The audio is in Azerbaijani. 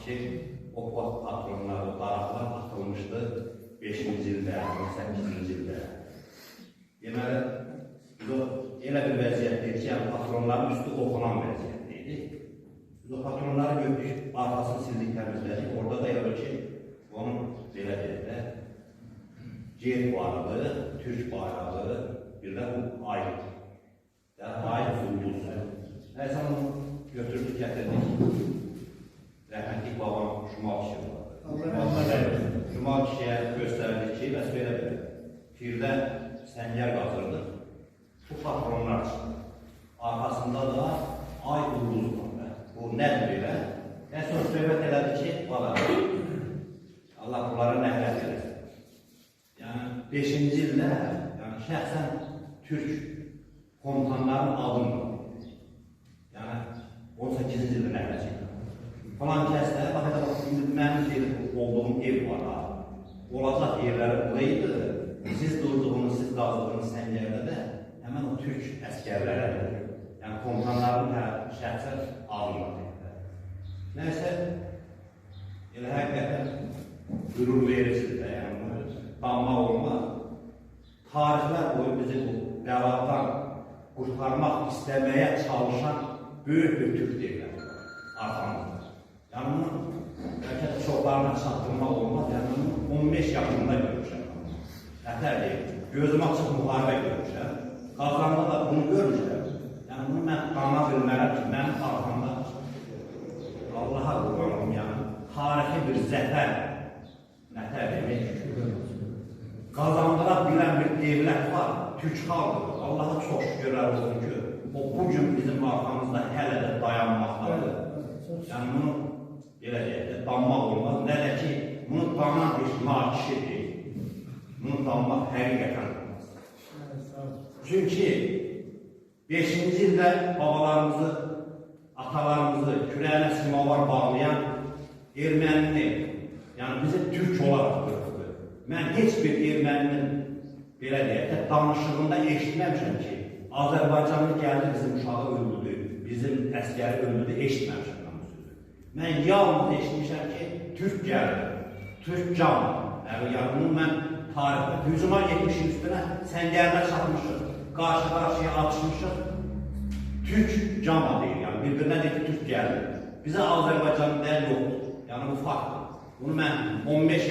ki, o patronlar, o daraqlar atılmışdı 5-ci ildə, 18-ci ildə. Deməli, biz o elə bir vəziyyətdir ki, yəni patronların üstü oxunan vəziyyətdir. Biz o patronları gördük, arxasını sildik, təmizlədik. Orada da elə ki, onun belə deyək də, Cer bayrağı, Türk bayrağı, bir də bu ay. Yəni, ay ulduz. Nəysə onu götürdük, gətirdik. Rəhmətlik babam Şumal kişi vardı. Şumal kişiyə göstərdik ki, bəs belə belə. Firdə səngər qazırdıq. Bu patronlar çıxdı. Arxasında da ay ulduzu var. Bu nədir belə? Yəni, sonra söhbət elədi ki, bana, Allah bunları nəhlət eləsin. Yəni, 5-ci ildə şəxsən Türk komutanların adını var. Yəni, 18-ci ildə nəhlət elədi. Falan kəsdə, baxın, mənim olduğum ev var. Olacaq yerləri buraydı. Siz durduğunuz, siz qazdığınız səngərdə də həmən o Türk əskərlərə, yəni komutanların şəxsən alınmadı. Nəysə, elə həqiqətən qürur vericidir də, yəni danmaq olmaz. Tarixlər boyu bizi bu bəladan qurtarmaq istəməyə çalışan böyük bir Türk deyirlər arxamızda. Yəni bunu bəlkə də çoxlarına çatdırmaq olmaz, yəni bunu 15 yaşında görmüşəm. Nətər deyil, gözüm açıq müharibə görmüşəm. Qazanda da bunu görmüşəm. Yəni bunu mən qana bilmərəm ki, mənim arxamda Allaha qurbanım, yəni tarixi bir zəfər, nətər demək, qazandıra bilən bir devlət var, Türk xalqı. Allaha çox şükürlər olsun ki, o bugün bizim arxamızda hələ də dayanmaqdadır. Yəni bunu belə deyək də, danmaq olmaz. Nə də ki, bunu danan bir nakişi deyil. Bunu danmaq həqiqətən olmaz. Çünki 5-ci ildə babalarımızı, atalarımızı kürəyinə simavar bağlayan ermənini, yəni bizi Türk olaraq qırqdı. Mən heç bir erməninin, belə deyək də, danışığında eşitməmişəm ki, Azərbaycanlı gəldi bizim uşağı öldürdü, bizim əskəri öldürdü, eşitməmişəm mən bu sözü. Mən yalnız eşitmişəm ki, Türk gəldi, Türk can. Yəni bunu mən tarixdə hücuma getmişik üstünə, səngərdə çatmışıq, qarşı-qarşıya atışmışıq, Türk cama deyil, yəni bir-birinə deyil ki, Türk gəldi. Bizə Azərbaycanlı deyil yoxdur, yəni bu faktdır. Bunu mən 15